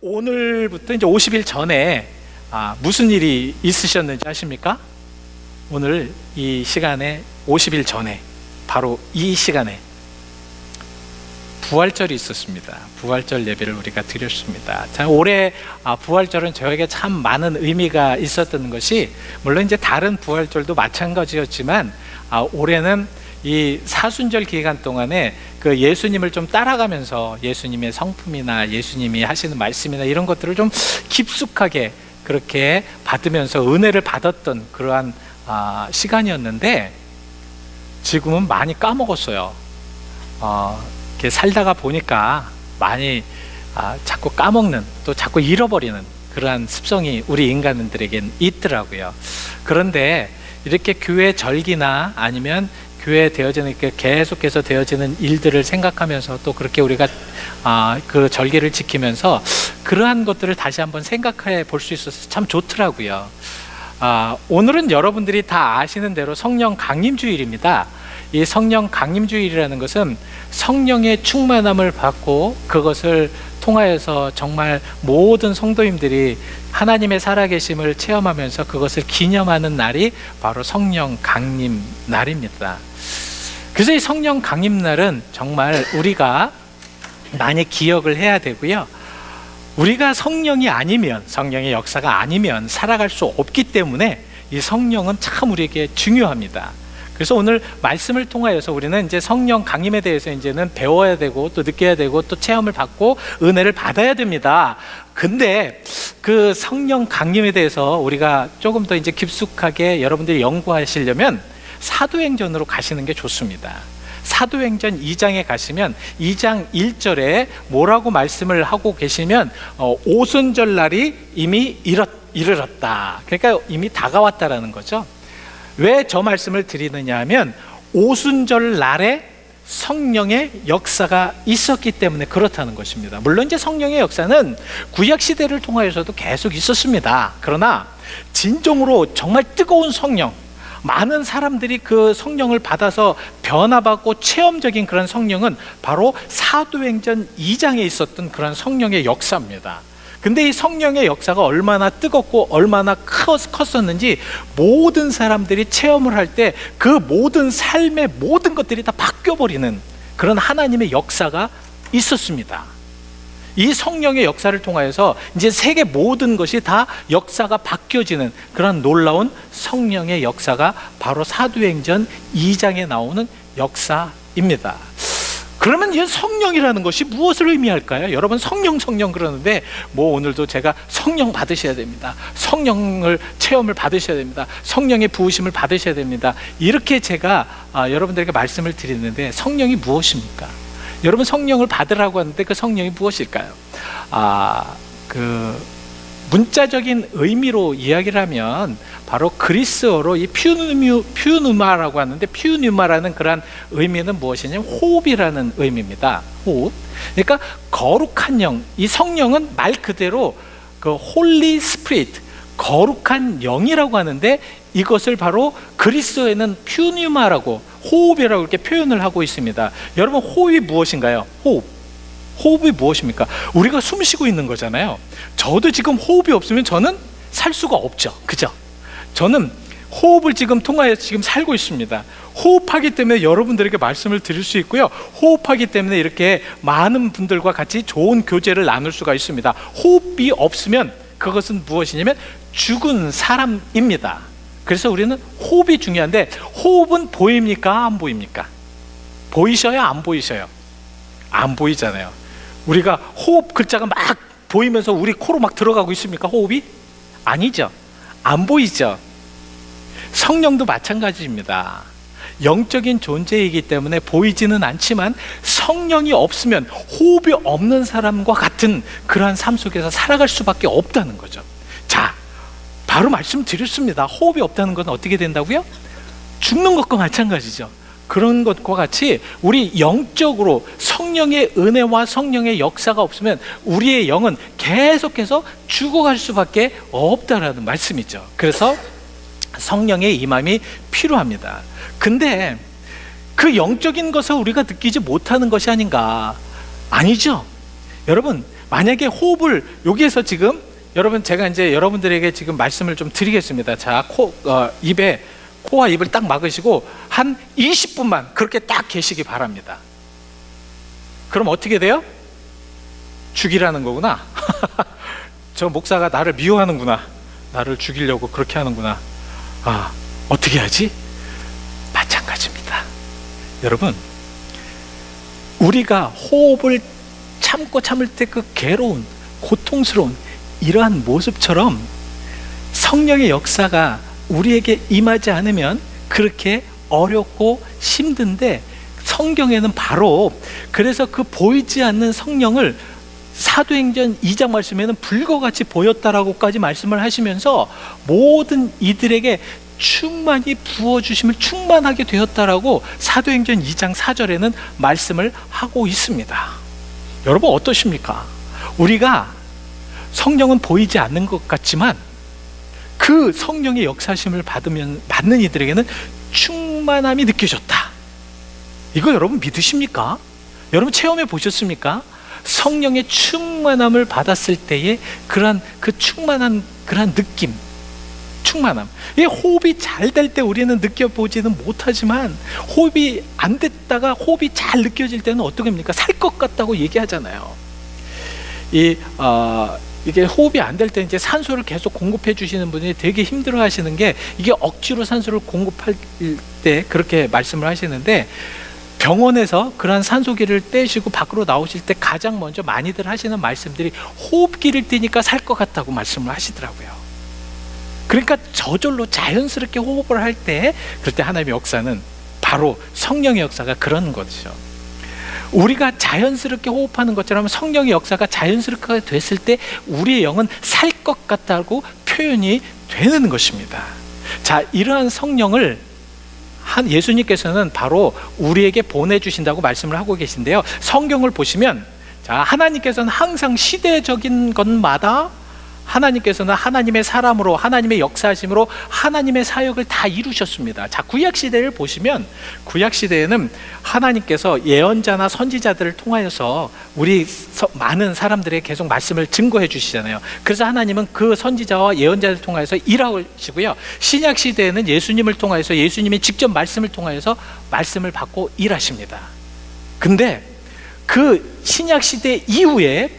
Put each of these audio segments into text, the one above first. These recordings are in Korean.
오늘부터 이제 50일 전에 무슨 일이 있으셨는지 아십니까? 오늘 이 시간에 50일 전에 바로 이 시간에 부활절이 있었습니다. 부활절 예배를 우리가 드렸습니다. 자, 올해 부활절은 저에게 참 많은 의미가 있었던 것이, 물론 이제 다른 부활절도 마찬가지였지만 올해는 이 사순절 기간 동안에 그 예수님을 좀 따라가면서 예수님의 성품이나 예수님이 하시는 말씀이나 이런 것들을 좀 깊숙하게 그렇게 받으면서 은혜를 받았던 그러한 시간이었는데, 지금은 많이 까먹었어요. 이렇게 살다가 보니까 많이 자꾸 까먹는, 또 자꾸 잃어버리는 그러한 습성이 우리 인간들에겐 있더라고요. 그런데 이렇게 교회 절기나 아니면 교회에 되어지는, 계속해서 되어지는 일들을 생각하면서 또 그렇게 우리가 그 절기를 지키면서 그러한 것들을 다시 한번 생각해 볼 수 있어서 참 좋더라고요. 오늘은 여러분들이 다 아시는 대로 성령 강림주일입니다. 이 성령 강림주일이라는 것은 성령의 충만함을 받고 그것을 통하여서 정말 모든 성도님들이 하나님의 살아계심을 체험하면서 그것을 기념하는 날이 바로 성령 강림 날입니다. 그래서 이 성령 강림 날은 정말 우리가 많이 기억을 해야 되고요. 우리가 성령이 아니면, 성령의 역사가 아니면 살아갈 수 없기 때문에 이 성령은 참 우리에게 중요합니다. 그래서 오늘 말씀을 통하여서 우리는 이제 성령 강림에 대해서 이제는 배워야 되고 또 느껴야 되고 또 체험을 받고 은혜를 받아야 됩니다. 근데 그 성령 강림에 대해서 우리가 조금 더 이제 깊숙하게 여러분들이 연구하시려면 사도행전으로 가시는 게 좋습니다. 사도행전 2장에 가시면 2장 1절에 뭐라고 말씀을 하고 계시면 오순절 날이 이미 이르렀다. 그러니까 이미 다가왔다라는 거죠. 왜 저 말씀을 드리느냐 하면 오순절 날에 성령의 역사가 있었기 때문에 그렇다는 것입니다. 물론 이제 성령의 역사는 구약 시대를 통하여서도 계속 있었습니다. 그러나 진정으로 정말 뜨거운 성령, 많은 사람들이 그 성령을 받아서 변화받고 체험적인 그런 성령은 바로 사도행전 2장에 있었던 그런 성령의 역사입니다. 근데 이 성령의 역사가 얼마나 뜨겁고 얼마나 컸었는지 모든 사람들이 체험을 할 때 그 모든 삶의 모든 것들이 다 바뀌어버리는 그런 하나님의 역사가 있었습니다. 이 성령의 역사를 통하여서 이제 세계 모든 것이 다 역사가 바뀌어지는 그런 놀라운 성령의 역사가 바로 사도행전 2장에 나오는 역사입니다. 그러면 이 성령이라는 것이 무엇을 의미할까요? 여러분 성령 그러는데 뭐 오늘도 제가 성령 받으셔야 됩니다. 성령을 체험을 받으셔야 됩니다. 성령의 부으심을 받으셔야 됩니다. 이렇게 제가 여러분들에게 말씀을 드리는데 성령이 무엇입니까? 여러분 성령을 받으라고 하는데 그 성령이 무엇일까요? 그 문자적인 의미로 이야기를 하면 바로 그리스어로 이 퓨누마라고 하는데, 퓨누마라는 그런 의미는 무엇이냐면 호흡이라는 의미입니다. 호흡. 그러니까 거룩한 영, 이 성령은 말 그대로 그 홀리 스피릿, 거룩한 영이라고 하는데 이것을 바로 그리스어에는 퓨누마라고, 호흡이라고 이렇게 표현을 하고 있습니다. 여러분 호흡이 무엇인가요? 호흡이 무엇입니까? 우리가 숨 쉬고 있는 거잖아요. 저도 지금 호흡이 없으면 저는 살 수가 없죠. 그죠? 저는 호흡을 지금 통하여서 지금 살고 있습니다. 호흡하기 때문에 여러분들에게 말씀을 드릴 수 있고요. 호흡하기 때문에 이렇게 많은 분들과 같이 좋은 교제를 나눌 수가 있습니다. 호흡이 없으면 그것은 무엇이냐면 죽은 사람입니다. 그래서 우리는 호흡이 중요한데, 호흡은 보입니까? 안 보입니까? 보이셔요? 안 보이셔요? 안 보이잖아요. 우리가 호흡 글자가 막 보이면서 우리 코로 막 들어가고 있습니까? 호흡이? 아니죠. 안 보이죠. 성령도 마찬가지입니다. 영적인 존재이기 때문에 보이지는 않지만 성령이 없으면 호흡이 없는 사람과 같은 그러한 삶 속에서 살아갈 수밖에 없다는 거죠. 자, 바로 말씀드렸습니다. 호흡이 없다는 건 어떻게 된다고요? 죽는 것과 마찬가지죠. 그런 것과 같이 우리 영적으로 성령의 은혜와 성령의 역사가 없으면 우리의 영은 계속해서 죽어갈 수밖에 없다라는 말씀이죠. 그래서 성령의 임함이 필요합니다. 근데 그 영적인 것을 우리가 느끼지 못하는 것이 아닌가? 아니죠. 여러분 만약에 호흡을 여기에서 지금 여러분, 제가 이제 여러분들에게 지금 말씀을 좀 드리겠습니다. 자, 코와 입을 딱 막으시고 한 20분만 그렇게 딱 계시기 바랍니다. 그럼 어떻게 돼요? 죽이라는 거구나. 저 목사가 나를 미워하는구나, 나를 죽이려고 그렇게 하는구나. 어떻게 하지? 마찬가지입니다. 여러분, 우리가 호흡을 참을 때 그 괴로운, 고통스러운 이러한 모습처럼 성령의 역사가 우리에게 임하지 않으면 그렇게 어렵고 힘든데, 성경에는 바로 그래서 그 보이지 않는 성령을 사도행전 2장 말씀에는 불과 같이 보였다라고까지 말씀을 하시면서 모든 이들에게 충만히 부어주심을 충만하게 되었다라고 사도행전 2장 4절에는 말씀을 하고 있습니다. 여러분 어떠십니까? 우리가 성령은 보이지 않는 것 같지만 그 성령의 역사심을 받는 이들에게는 충만함이 느껴졌다. 이거 여러분 믿으십니까? 여러분 체험해 보셨습니까? 성령의 충만함을 받았을 때의 그러한 그 충만한 그러한 느낌, 충만함. 이 호흡이 잘 될 때 우리는 느껴보지는 못하지만, 호흡이 안 됐다가 호흡이 잘 느껴질 때는 어떻게 합니까? 살 것 같다고 얘기하잖아요. 이게 호흡이 안 될 때 이제 산소를 계속 공급해 주시는 분이 되게 힘들어 하시는 게, 이게 억지로 산소를 공급할 때 그렇게 말씀을 하시는데, 병원에서 그러한 산소기를 떼시고 밖으로 나오실 때 가장 먼저 많이들 하시는 말씀들이 호흡기를 떼니까 살 것 같다고 말씀을 하시더라고요. 그러니까 저절로 자연스럽게 호흡을 할 때, 그럴 때 하나님의 역사는 바로 성령의 역사가 그런 거죠. 우리가 자연스럽게 호흡하는 것처럼 성령의 역사가 자연스럽게 됐을 때 우리의 영은 살 것 같다고 표현이 되는 것입니다. 자, 이러한 성령을 예수님께서는 바로 우리에게 보내주신다고 말씀을 하고 계신데요, 성경을 보시면, 자, 하나님께서는 항상 시대적인 것마다 하나님께서는 하나님의 사람으로, 하나님의 역사하심으로 하나님의 사역을 다 이루셨습니다. 자, 구약시대를 보시면, 구약시대에는 하나님께서 예언자나 선지자들을 통하여서 우리 많은 사람들에게 계속 말씀을 증거해 주시잖아요. 그래서 하나님은 그 선지자와 예언자를 통하여서 일하시고요, 신약시대에는 예수님을 통하여서, 예수님이 직접 말씀을 통하여서 말씀을 받고 일하십니다. 근데 그 신약시대 이후에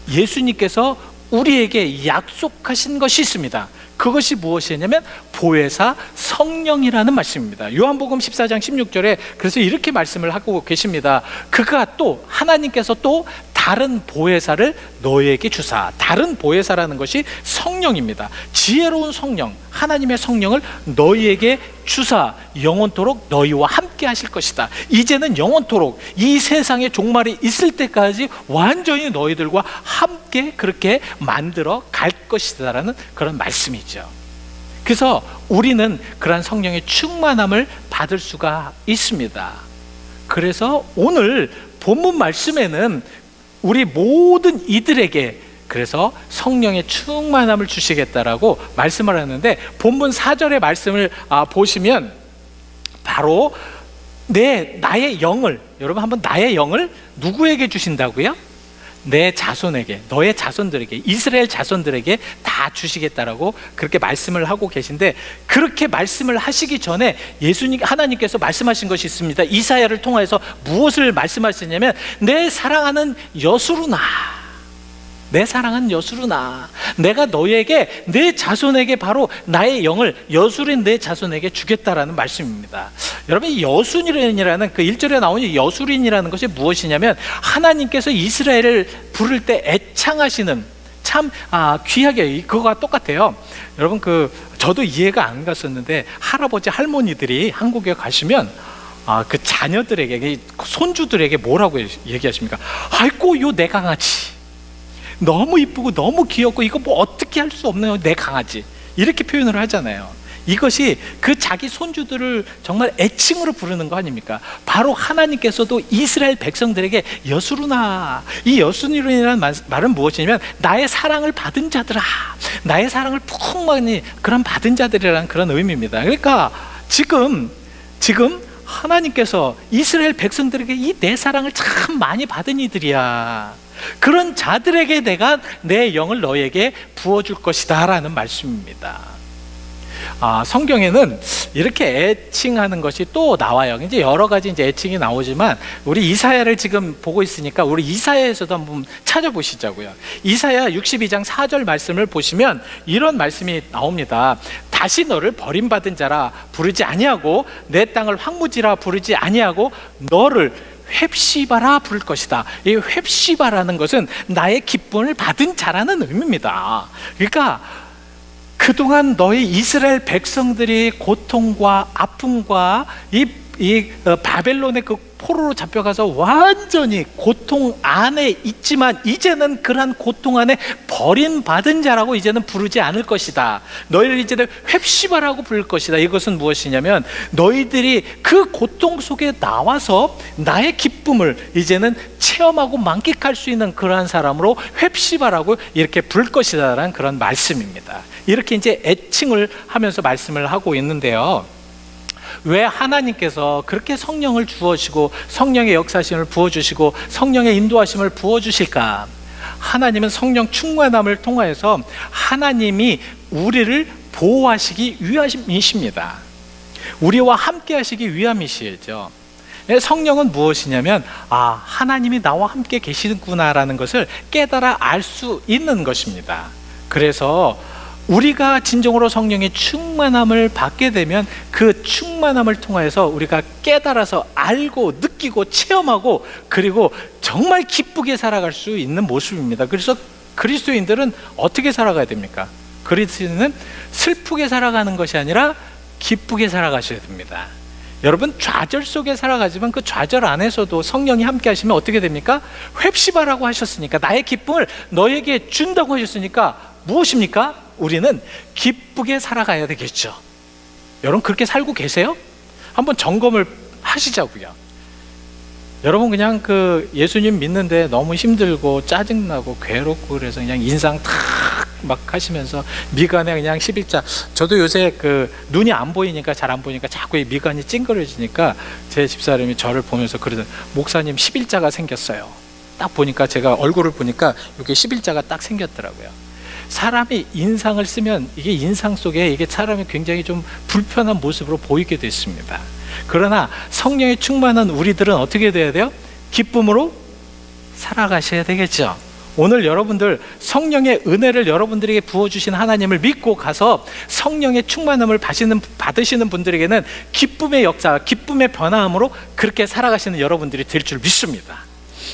예수님께서 우리에게 약속하신 것이 있습니다. 그것이 무엇이냐면 보혜사 성령이라는 말씀입니다. 요한복음 14장 16절에 그래서 이렇게 말씀을 하고 계십니다. 그가 또, 하나님께서 또 다른 보혜사를 너희에게 주사. 다른 보혜사라는 것이 성령입니다. 지혜로운 성령, 하나님의 성령을 너희에게 주사 영원토록 너희와 함께 하실 것이다. 이제는 영원토록 이 세상의 종말이 있을 때까지 완전히 너희들과 함께 그렇게 만들어 갈 것이다라는 그런 말씀이죠. 그래서 우리는 그러한 성령의 충만함을 받을 수가 있습니다. 그래서 오늘 본문 말씀에는 우리 모든 이들에게 그래서 성령의 충만함을 주시겠다라고 말씀을 하는데, 본문 4절의 말씀을 보시면 바로 나의 영을, 여러분 한번 나의 영을 누구에게 주신다고요? 내 자손에게, 너의 자손들에게, 이스라엘 자손들에게 다 주시겠다라고 그렇게 말씀을 하고 계신데, 그렇게 말씀을 하시기 전에 하나님께서 말씀하신 것이 있습니다. 이사야를 통해서 무엇을 말씀하시냐면, 내 사랑하는 여수루나, 내 사랑하는 여수루나, 내가 너에게, 내 자손에게 바로 나의 영을, 여수린 내 자손에게 주겠다라는 말씀입니다. 여러분, 이 여수린이라는 그 1절에 나오는 여수린이라는 것이 무엇이냐면, 하나님께서 이스라엘을 부를 때 애창하시는, 참 귀하게, 그거가 똑같아요. 여러분, 저도 이해가 안 갔었는데, 할아버지 할머니들이 한국에 가시면 그 자녀들에게, 손주들에게 뭐라고 얘기하십니까? 아이고, 요 내 강아지 너무 이쁘고 너무 귀엽고 이거 뭐 어떻게 할 수 없네요, 내 강아지, 이렇게 표현을 하잖아요. 이것이 그 자기 손주들을 정말 애칭으로 부르는 거 아닙니까? 바로 하나님께서도 이스라엘 백성들에게 여수루나, 이 여수루라는 말은 무엇이냐면 나의 사랑을 받은 자들아, 나의 사랑을 풍만히 그런 받은 자들이라는 그런 의미입니다. 그러니까 지금 하나님께서 이스라엘 백성들에게 이 내 사랑을 참 많이 받은 이들이야, 그런 자들에게 내가 내 영을 너에게 부어줄 것이다 라는 말씀입니다. 성경에는 이렇게 애칭하는 것이 또 나와요. 이제 여러 가지 이제 애칭이 나오지만 우리 이사야를 지금 보고 있으니까 우리 이사야에서도 한번 찾아보시자고요. 이사야 62장 4절 말씀을 보시면 이런 말씀이 나옵니다. 다시 너를 버림받은 자라 부르지 아니하고 내 땅을 황무지라 부르지 아니하고 너를 홑시바라 부를 것이다. 이 홑시바라는 것은 나의 기쁨을 받은 자라는 의미입니다. 그러니까 그동안 너희 이스라엘 백성들이 고통과 아픔과 이 바벨론의 그 포로로 잡혀가서 완전히 고통 안에 있지만 이제는 그러한 고통 안에 버림받은 자라고 이제는 부르지 않을 것이다. 너희를 이제는 홑시바라고 부를 것이다. 이것은 무엇이냐면 너희들이 그 고통 속에 나와서 나의 기쁨을 이제는 체험하고 만끽할 수 있는 그러한 사람으로 홑시바라고 이렇게 부를 것이다 라는 그런 말씀입니다. 이렇게 이제 애칭을 하면서 말씀을 하고 있는데요. 왜 하나님께서 그렇게 성령을 주어주시고 성령의 역사심을 부어주시고 성령의 인도하심을 부어주실까? 하나님은 성령 충만함을 통하여서 하나님이 우리를 보호하시기 위함이십니다. 우리와 함께 하시기 위함이시죠. 성령은 무엇이냐면 하나님이 나와 함께 계시는구나라는 것을 깨달아 알 수 있는 것입니다. 그래서 우리가 진정으로 성령의 충만함을 받게 되면 그 충만함을 통해서 우리가 깨달아서 알고 느끼고 체험하고 그리고 정말 기쁘게 살아갈 수 있는 모습입니다. 그래서 그리스도인들은 어떻게 살아가야 됩니까? 그리스도인은 슬프게 살아가는 것이 아니라 기쁘게 살아가셔야 됩니다. 여러분 좌절 속에 살아가지만 그 좌절 안에서도 성령이 함께 하시면 어떻게 됩니까? 홑시바라고 하셨으니까 나의 기쁨을 너에게 준다고 하셨으니까 무엇입니까? 우리는 기쁘게 살아가야 되겠죠. 여러분 그렇게 살고 계세요? 한번 점검을 하시자고요. 여러분 그냥 그 예수님 믿는데 너무 힘들고 짜증나고 괴롭고 그래서 그냥 인상 탁 막 하시면서 미간에 그냥 11자. 저도 요새 그 눈이 안 보이니까 잘 안 보이니까 자꾸 이 미간이 찡그려지니까 제 집사람이 저를 보면서 그러더니 목사님 11자가 생겼어요. 딱 보니까 제가 얼굴을 보니까 이게 11자가 딱 생겼더라고요. 사람이 인상을 쓰면 이게 인상 속에 이게 사람이 굉장히 좀 불편한 모습으로 보이게 됐습니다. 그러나 성령에 충만한 우리들은 어떻게 돼야 돼요? 기쁨으로 살아가셔야 되겠죠. 오늘 여러분들 성령의 은혜를 여러분들에게 부어주신 하나님을 믿고 가서 성령의 충만함을 받으시는 분들에게는 기쁨의 역사, 기쁨의 변화함으로 그렇게 살아가시는 여러분들이 될 줄 믿습니다.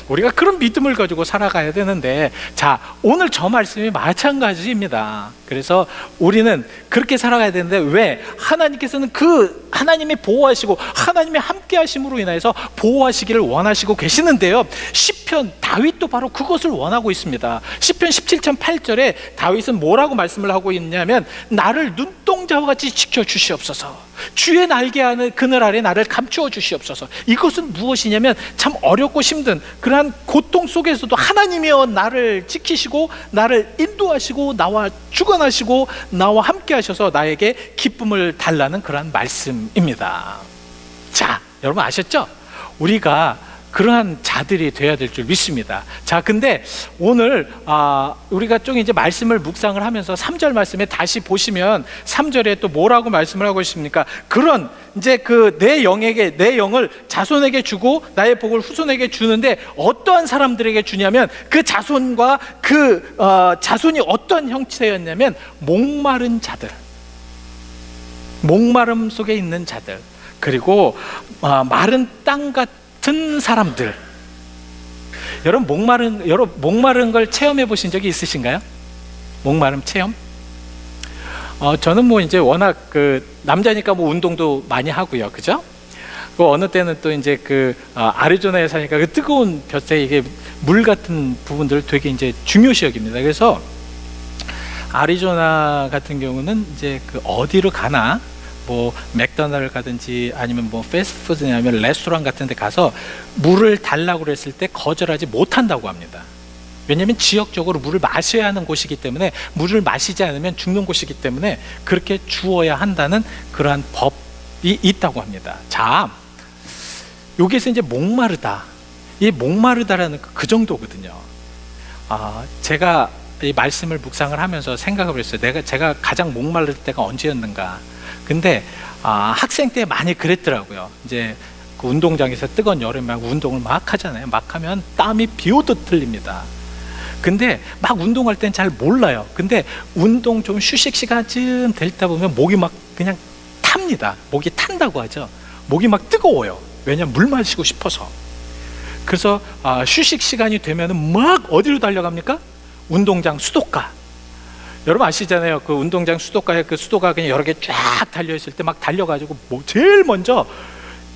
우리가 그런 믿음을 가지고 살아가야 되는데, 자, 오늘 저 말씀이 마찬가지입니다. 그래서 우리는 그렇게 살아가야 되는데, 왜? 하나님께서는 그 하나님이 보호하시고 하나님의 함께 하심으로 인해서 보호하시기를 원하시고 계시는데요, 시편 다윗도 바로 그것을 원하고 있습니다. 시편 17편 8절에 다윗은 뭐라고 말씀을 하고 있냐면, 나를 눈동자와 같이 지켜주시옵소서, 주의 날개 안에 그늘 아래 나를 감추어 주시옵소서. 이것은 무엇이냐면 참 어렵고 힘든 그러한 고통 속에서도 하나님이여 나를 지키시고 나를 인도하시고 나와 주관하시고 나와 함께 하셔서 나에게 기쁨을 달라는 그러한 말씀입니다. 자, 여러분 아셨죠? 우리가 그러한 자들이 되어야 될 줄 믿습니다. 자, 근데 오늘 우리가 좀 이제 말씀을 묵상을 하면서 3절 말씀에 다시 보시면 3절에 또 뭐라고 말씀을 하고 있습니까? 그런 이제 그 내 영을 자손에게 주고 나의 복을 후손에게 주는데 어떠한 사람들에게 주냐면, 그 자손과 그 자손이 어떤 형체였냐면 목마른 자들, 목마름 속에 있는 자들, 그리고 마른 땅 같은 사람들. 여러분 목마른 걸 체험해 보신 적이 있으신가요? 목마름 체험? 저는 뭐 이제 워낙 그 남자니까 뭐 운동도 많이 하고요, 그죠? 그 어느 때는 또 이제 그 아리조나에 사니까 그 뜨거운 볕에 이게 물 같은 부분들을 되게 이제 중요시 여깁니다. 그래서 아리조나 같은 경우는 이제 그 어디로 가나, 뭐 맥도날드 가든지 아니면 뭐 패스트푸드나 아니면 레스토랑 같은 데 가서 물을 달라고 그랬을 때 거절하지 못한다고 합니다. 왜냐하면 지역적으로 물을 마셔야 하는 곳이기 때문에, 물을 마시지 않으면 죽는 곳이기 때문에 그렇게 주어야 한다는 그러한 법이 있다고 합니다. 자, 여기서 이제 목마르다, 이 목마르다라는 그 정도거든요. 제가 이 말씀을 묵상을 하면서 생각을 했어요. 제가 가장 목마를 때가 언제였는가. 근데 학생 때 많이 그랬더라고요. 이제 그 운동장에서 뜨거운 여름에 운동을 막 하잖아요. 막 하면 땀이 비 오듯 흘립니다. 근데 막 운동할 땐 잘 몰라요. 근데 운동 좀 휴식 시간쯤 되다 보면 목이 막 그냥 탑니다. 목이 탄다고 하죠. 목이 막 뜨거워요. 왜냐면 물 마시고 싶어서. 그래서 휴식 시간이 되면은 막 어디로 달려갑니까? 운동장 수도가. 여러분 아시잖아요. 그 운동장 수도가에 그 수도가 그냥 여러 개 쫙 달려 있을 때 막 달려가지고 뭐 제일 먼저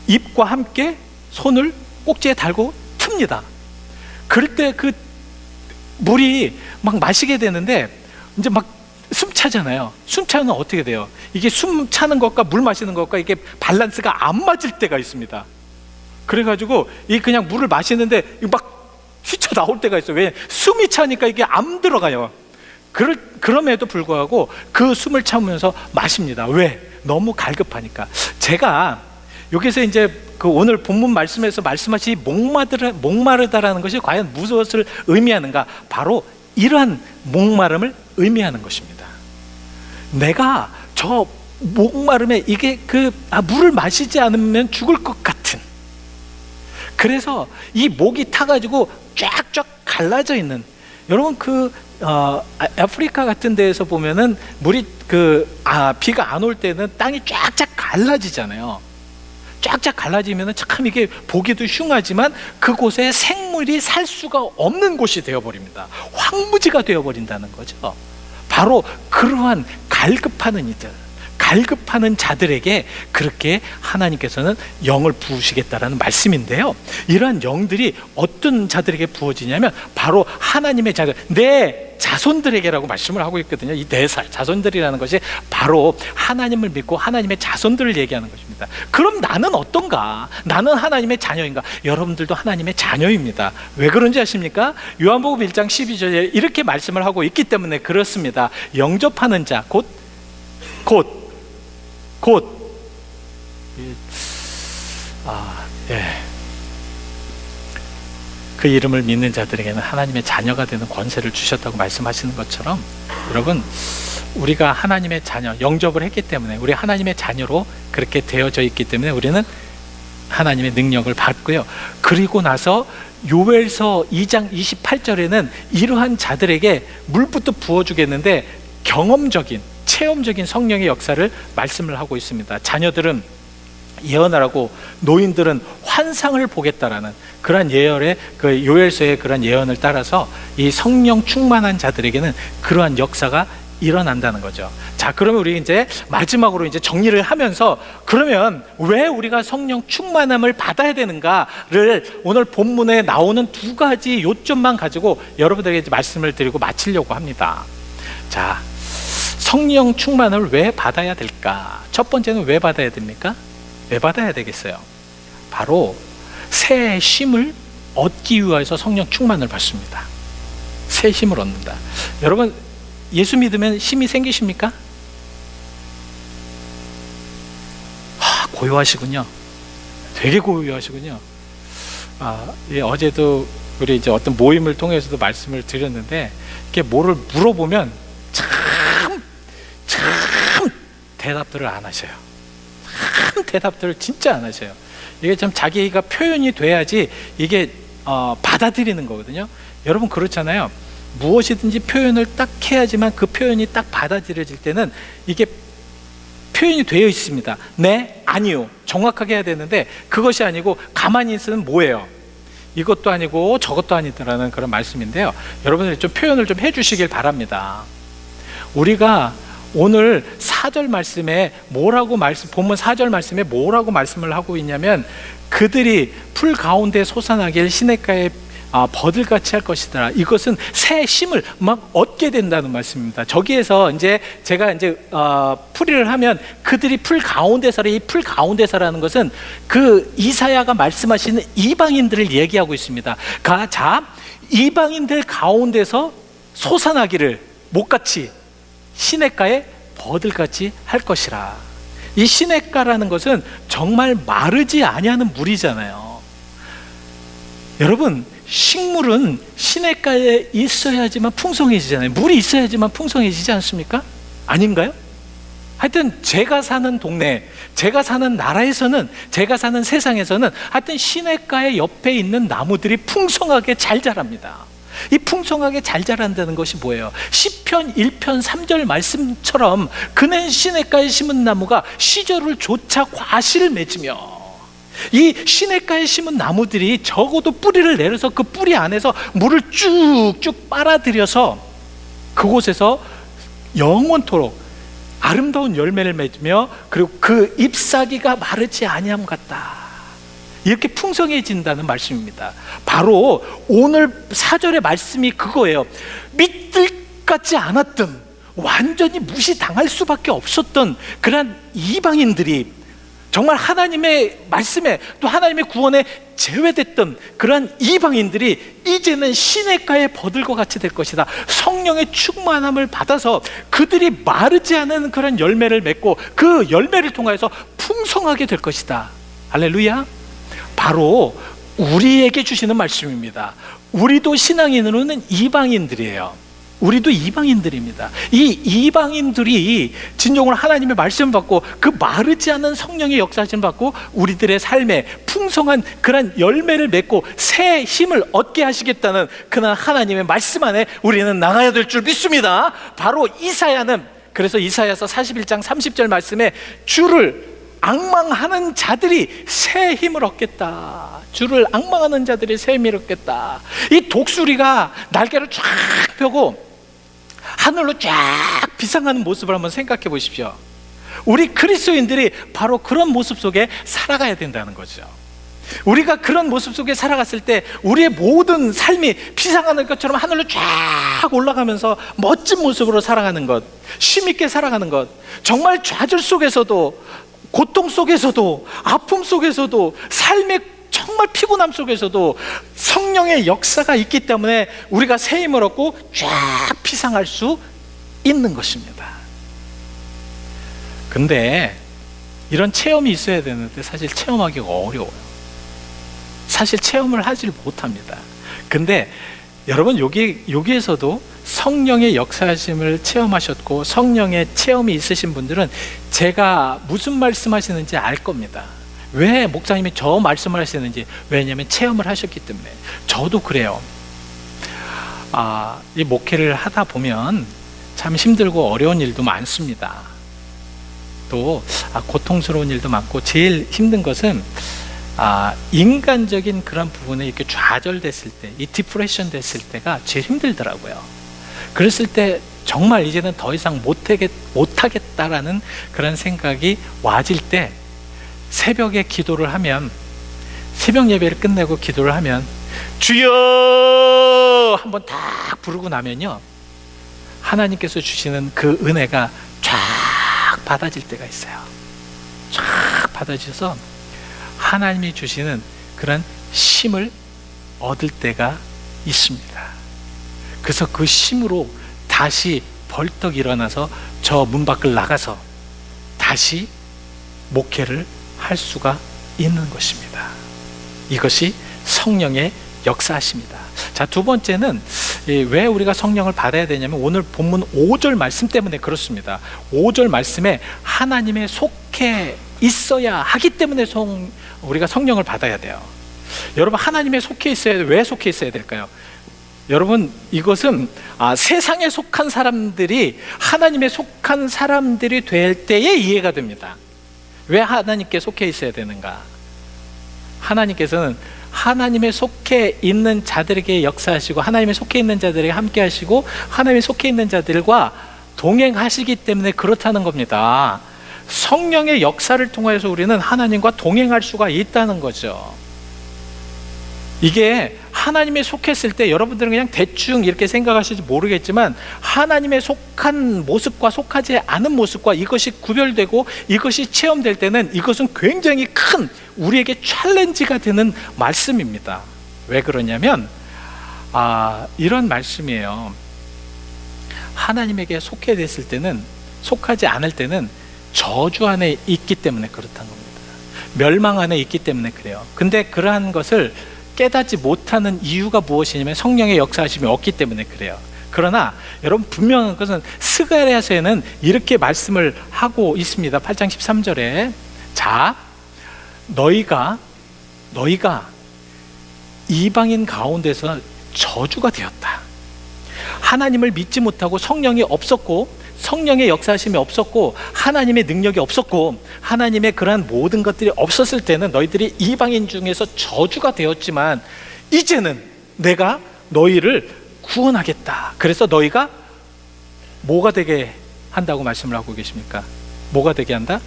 입과 함께 손을 꼭지에 달고 틉니다. 그럴 때 그 물이 막 마시게 되는데 이제 막 숨 차잖아요. 숨 차면 어떻게 돼요? 이게 숨 차는 것과 물 마시는 것과 이게 밸런스가 안 맞을 때가 있습니다. 그래가지고 이 그냥 물을 마시는데 막 휘쳐 나올 때가 있어요. 왜? 숨이 차니까 이게 안 들어가요. 그럼에도 불구하고 그 숨을 참으면서 마십니다. 왜? 너무 갈급하니까. 제가 여기서 이제 그 오늘 본문 말씀에서 말씀하신 목마르다라는 것이 과연 무엇을 의미하는가? 바로 이러한 목마름을 의미하는 것입니다. 내가 저 목마름에 이게 물을 마시지 않으면 죽을 것 같은, 그래서 이 목이 타가지고 쫙쫙 갈라져 있는, 여러분 아프리카 같은 데에서 보면은 물이 비가 안 올 때는 땅이 쫙쫙 갈라지잖아요. 쫙쫙 갈라지면은 참 이게 보기도 흉하지만 그곳에 생물이 살 수가 없는 곳이 되어버립니다. 황무지가 되어버린다는 거죠. 바로 그러한 갈급하는 이들, 갈급하는 자들에게 그렇게 하나님께서는 영을 부으시겠다라는 말씀인데요, 이러한 영들이 어떤 자들에게 부어지냐면 바로 하나님의 자들, 내 자손들에게라고 말씀을 하고 있거든요. 이 내 자손들이라는 것이 바로 하나님을 믿고 하나님의 자손들을 얘기하는 것입니다. 그럼 나는 어떤가? 나는 하나님의 자녀인가? 여러분들도 하나님의 자녀입니다. 왜 그런지 아십니까? 요한복음 1장 12절에 이렇게 말씀을 하고 있기 때문에 그렇습니다. 영접하는 자, 곧 그 이름을 믿는 자들에게는 하나님의 자녀가 되는 권세를 주셨다고 말씀하시는 것처럼, 여러분 우리가 하나님의 자녀, 영접을 했기 때문에 우리 하나님의 자녀로 그렇게 되어져 있기 때문에 우리는 하나님의 능력을 받고요. 그리고 나서 요엘서 2장 28절에는 이러한 자들에게 물부터 부어주겠는데 경험적인, 체험적인 성령의 역사를 말씀을 하고 있습니다. 자녀들은 예언하라고, 노인들은 환상을 보겠다라는 그러한 예언의 요엘서의 그러한 예언을 따라서 이 성령 충만한 자들에게는 그러한 역사가 일어난다는 거죠. 자, 그러면 우리 이제 마지막으로 이제 정리를 하면서, 그러면 왜 우리가 성령 충만함을 받아야 되는가를 오늘 본문에 나오는 두 가지 요점만 가지고 여러분들에게 이제 말씀을 드리고 마치려고 합니다. 자, 성령 충만을 왜 받아야 될까? 첫 번째는 왜 받아야 됩니까? 왜 받아야 되겠어요? 바로 새 힘을 얻기 위해서 성령 충만을 받습니다. 새 힘을 얻는다. 여러분 예수 믿으면 힘이 생기십니까? 고요하시군요. 되게 고요하시군요. 어제도 우리 이제 어떤 모임을 통해서도 말씀을 드렸는데, 이렇게 뭐를 물어보면 참 대답들을 안 하셔요. 참 대답들을 진짜 안 하셔요. 이게 참 자기가 표현이 돼야지 이게 받아들이는 거거든요. 여러분 그렇잖아요. 무엇이든지 표현을 딱 해야지만 그 표현이 딱 받아들여질 때는 이게 표현이 되어 있습니다. 네, 아니요, 정확하게 해야 되는데 그것이 아니고 가만히 있으면 뭐예요? 이것도 아니고 저것도 아니다라는 그런 말씀인데요, 여러분들이 좀 표현을 좀 해주시길 바랍니다. 우리가 오늘 4절 말씀에 뭐라고 본문 4절 말씀에 뭐라고 말씀을 하고 있냐면, 그들이 풀 가운데 솟아나길 시냇가에 버들같이 할 것이더라. 이것은 새 힘을 막 얻게 된다는 말씀입니다. 저기에서 이제 제가 이제 풀이를 하면 그들이 풀 가운데서라, 이 풀 가운데서라는 것은 그 이사야가 말씀하시는 이방인들을 얘기하고 있습니다. 자, 이방인들 가운데서 솟아나기를 목같이 시냇가에 버들같이 할 것이라. 이 시냇가라는 것은 정말 마르지 아니하는 물이잖아요. 여러분 식물은 시냇가에 있어야지만 풍성해지잖아요. 물이 있어야지만 풍성해지지 않습니까? 아닌가요? 하여튼 제가 사는 동네, 제가 사는 나라에서는, 제가 사는 세상에서는 하여튼 시냇가의 옆에 있는 나무들이 풍성하게 잘 자랍니다. 이 풍성하게 잘 자란다는 것이 뭐예요? 시편 1편 3절 말씀처럼 그는 시냇가에 심은 나무가 시절을 조차 과실을 맺으며, 이 시냇가에 심은 나무들이 적어도 뿌리를 내려서 그 뿌리 안에서 물을 쭉쭉 빨아들여서 그곳에서 영원토록 아름다운 열매를 맺으며, 그리고 그 잎사귀가 마르지 아니함 같다, 이렇게 풍성해진다는 말씀입니다. 바로 오늘 4절의 말씀이 그거예요. 믿을 것 같지 않았던, 완전히 무시당할 수밖에 없었던 그런 이방인들이, 정말 하나님의 말씀에 또 하나님의 구원에 제외됐던 그러한 이방인들이 이제는 시냇가의 버들과 같이 될 것이다. 성령의 충만함을 받아서 그들이 마르지 않은 그런 열매를 맺고 그 열매를 통하여서 풍성하게 될 것이다. 할렐루야. 바로 우리에게 주시는 말씀입니다. 우리도 신앙인으로는 이방인들이에요. 우리도 이방인들입니다. 이 이방인들이 진정으로 하나님의 말씀을 받고 그 마르지 않은 성령의 역사하심을 받고 우리들의 삶에 풍성한 그런 열매를 맺고 새 힘을 얻게 하시겠다는 그런 하나님의 말씀 안에 우리는 나가야 될 줄 믿습니다. 바로 이사야는, 그래서 이사야서 41장 30절 말씀에 주를 앙망하는 자들이 새 힘을 얻겠다. 주를 앙망하는 자들이 새 힘을 얻겠다. 이 독수리가 날개를 쫙 펴고 하늘로 쫙 비상하는 모습을 한번 생각해 보십시오. 우리 그리스도인들이 바로 그런 모습 속에 살아가야 된다는 거죠. 우리가 그런 모습 속에 살아갔을 때 우리의 모든 삶이 비상하는 것처럼 하늘로 쫙 올라가면서 멋진 모습으로 살아가는 것, 힘있게 살아가는 것, 정말 좌절 속에서도, 고통 속에서도, 아픔 속에서도, 삶의 정말 피곤함 속에서도 성령의 역사가 있기 때문에 우리가 새 힘을 얻고 쫙 피상할 수 있는 것입니다. 근데 이런 체험이 있어야 되는데 사실 체험하기가 어려워요. 사실 체험을 하질 못합니다. 근데 여러분 여기에서도 성령의 역사하심을 체험하셨고 성령의 체험이 있으신 분들은 제가 무슨 말씀하시는지 알 겁니다. 왜 목사님이 저 말씀을 하시는지, 왜냐하면 체험을 하셨기 때문에. 저도 그래요. 이 목회를 하다 보면 참 힘들고 어려운 일도 많습니다. 또 고통스러운 일도 많고, 제일 힘든 것은 인간적인 그런 부분에 이렇게 좌절됐을 때, 이 디프레션 됐을 때가 제일 힘들더라고요. 그랬을 때 정말 이제는 더 이상 못하겠다라는 그런 생각이 와질 때, 새벽에 기도를 하면, 새벽 예배를 끝내고 기도를 하면 주여 한번 딱 부르고 나면요, 하나님께서 주시는 그 은혜가 쫙 받아질 때가 있어요. 쫙 받아져서 하나님이 주시는 그런 힘을 얻을 때가 있습니다. 그래서 그 힘으로 다시 벌떡 일어나서 저 문 밖을 나가서 다시 목회를 할 수가 있는 것입니다. 이것이 성령의 역사하십니다. 자, 두 번째는 왜 우리가 성령을 받아야 되냐면 오늘 본문 5절 말씀 때문에 그렇습니다. 5절 말씀에 하나님에 속해 있어야 하기 때문에 우리가 성령을 받아야 돼요. 여러분, 하나님에 속해 있어야 돼. 왜 속해 있어야 될까요? 여러분, 이것은 세상에 속한 사람들이 하나님에 속한 사람들이 될 때에 이해가 됩니다. 왜 하나님께 속해 있어야 되는가? 하나님께서는 하나님에 속해 있는 자들에게 역사하시고 하나님에 속해 있는 자들에게 함께 하시고 하나님에 속해 있는 자들과 동행하시기 때문에 그렇다는 겁니다. 성령의 역사를 통해서 우리는 하나님과 동행할 수가 있다는 거죠. 이게 하나님에 속했을 때 여러분들은 그냥 대충 이렇게 생각하실지 모르겠지만 하나님에 속한 모습과 속하지 않은 모습과 이것이 구별되고 이것이 체험될 때는 이것은 굉장히 큰 우리에게 챌린지가 되는 말씀입니다. 왜 그러냐면 이런 말씀이에요. 하나님에게 속해 됐을 때는, 속하지 않을 때는 저주 안에 있기 때문에 그렇다는 겁니다. 멸망 안에 있기 때문에 그래요. 근데 그러한 것을 깨닫지 못하는 이유가 무엇이냐면 성령의 역사하심이 없기 때문에 그래요. 그러나 여러분 분명한 것은 스가랴서에는 이렇게 말씀을 하고 있습니다. 8장 13절에 자 너희가 이방인 가운데서 저주가 되었다. 하나님을 믿지 못하고 성령이 없었고 성령의 역사하심이 없었고 하나님의 능력이 없었고 하나님의 그러한 모든 것들이 없었을 때는 너희들이 이방인 중에서 저주가 되었지만 이제는 내가 너희를 구원하겠다. 그래서 너희가 뭐가 되게 한다고 말씀을 하고 계십니까? 뭐가 되게 한다?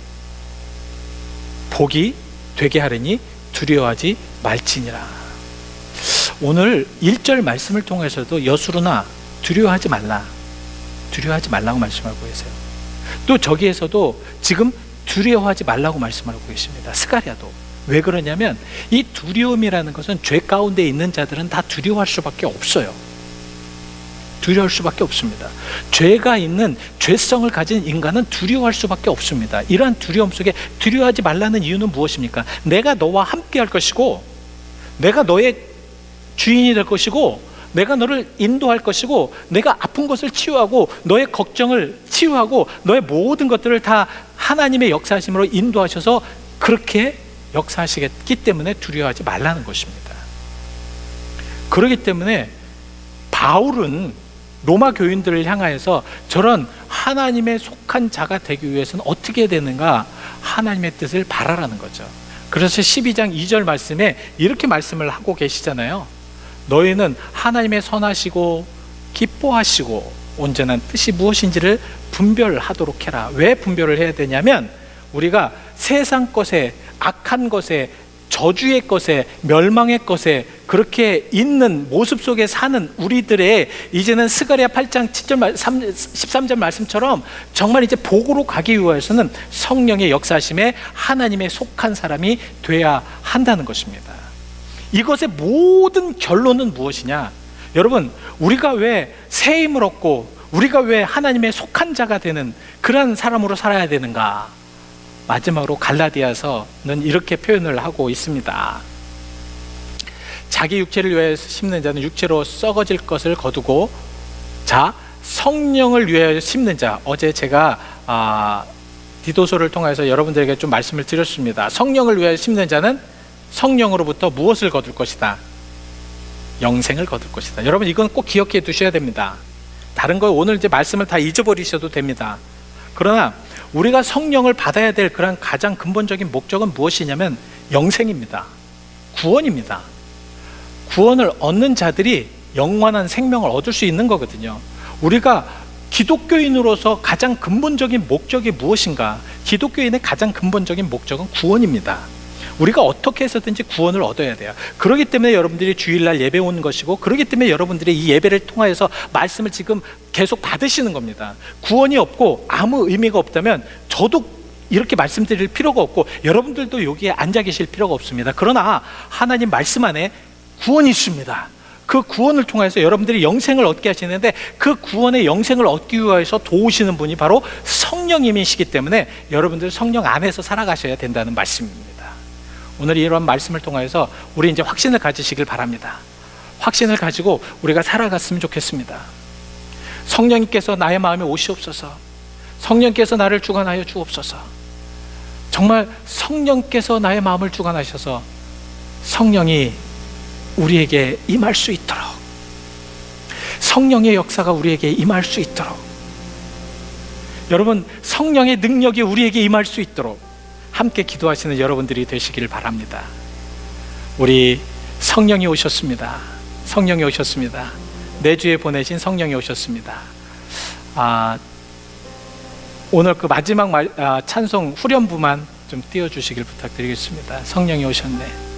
복이 되게 하리니 두려워하지 말지니라. 오늘 1절 말씀을 통해서도 여수로나 두려워하지 말라고 말씀하고 계세요. 또 저기에서도 지금 두려워하지 말라고 말씀하고 계십니다. 스가랴도. 왜 그러냐면 이 두려움이라는 것은 죄 가운데 있는 자들은 다 두려워할 수밖에 없어요. 두려워할 수밖에 없습니다. 죄가 있는 죄성을 가진 인간은 두려워할 수밖에 없습니다. 이러한 두려움 속에 두려워하지 말라는 이유는 무엇입니까? 내가 너와 함께 할 것이고 내가 너의 주인이 될 것이고 내가 너를 인도할 것이고 내가 아픈 것을 치유하고 너의 걱정을 치유하고 너의 모든 것들을 다 하나님의 역사하심으로 인도하셔서 그렇게 역사하시기 때문에 두려워하지 말라는 것입니다. 그렇기 때문에 바울은 로마 교인들을 향하여서 저런 하나님의 속한 자가 되기 위해서는 어떻게 해야 되는가? 하나님의 뜻을 바라라는 거죠. 그래서 12장 2절 말씀에 이렇게 말씀을 하고 계시잖아요. 너희는 하나님의 선하시고 기뻐하시고 온전한 뜻이 무엇인지를 분별하도록 해라. 왜 분별을 해야 되냐면 우리가 세상 것에 악한 것에 저주의 것에 멸망의 것에 그렇게 있는 모습 속에 사는 우리들의 이제는 스가랴 8장 7절 13절 말씀처럼 정말 이제 복으로 가기 위해서는 성령의 역사심에 하나님의 속한 사람이 돼야 한다는 것입니다. 이것의 모든 결론은 무엇이냐? 여러분, 우리가 왜 새 힘을 얻고 우리가 왜 하나님의 속한 자가 되는 그런 사람으로 살아야 되는가? 마지막으로 갈라디아서는 이렇게 표현을 하고 있습니다. 자기 육체를 위하여 심는 자는 육체로 썩어질 것을 거두고 자 성령을 위하여 심는 자. 어제 제가 디도서를 통해서 여러분들에게 좀 말씀을 드렸습니다. 성령을 위하여 심는 자는 성령으로부터 무엇을 거둘 것이다? 영생을 거둘 것이다. 여러분 이건 꼭 기억해 두셔야 됩니다. 다른 거 오늘 이제 말씀을 다 잊어버리셔도 됩니다. 그러나 우리가 성령을 받아야 될 그런 가장 근본적인 목적은 무엇이냐면 영생입니다. 구원입니다. 구원을 얻는 자들이 영원한 생명을 얻을 수 있는 거거든요. 우리가 기독교인으로서 가장 근본적인 목적이 무엇인가? 기독교인의 가장 근본적인 목적은 구원입니다. 우리가 어떻게 해서든지 구원을 얻어야 돼요. 그렇기 때문에 여러분들이 주일날 예배 오는 것이고 그렇기 때문에 여러분들이 이 예배를 통해서 말씀을 지금 계속 받으시는 겁니다. 구원이 없고 아무 의미가 없다면 저도 이렇게 말씀드릴 필요가 없고 여러분들도 여기에 앉아 계실 필요가 없습니다. 그러나 하나님 말씀 안에 구원이 있습니다. 그 구원을 통해서 여러분들이 영생을 얻게 하시는데 그 구원의 영생을 얻기 위해서 도우시는 분이 바로 성령님이시기 때문에 여러분들 성령 안에서 살아가셔야 된다는 말씀입니다. 오늘 이런 말씀을 통해서 우리 이제 확신을 가지시길 바랍니다. 확신을 가지고 우리가 살아갔으면 좋겠습니다. 성령님께서 나의 마음에 오시옵소서. 성령께서 나를 주관하여 주옵소서. 정말 성령께서 나의 마음을 주관하셔서 성령이 우리에게 임할 수 있도록, 성령의 역사가 우리에게 임할 수 있도록, 여러분 성령의 능력이 우리에게 임할 수 있도록 함께 기도하시는 여러분들이 되시기를 바랍니다. 우리 성령이 오셨습니다. 성령이 오셨습니다. 내주에 보내신 성령이 오셨습니다. 오늘 그 마지막 찬송 후렴부만 좀 띄워주시길 부탁드리겠습니다. 성령이 오셨네.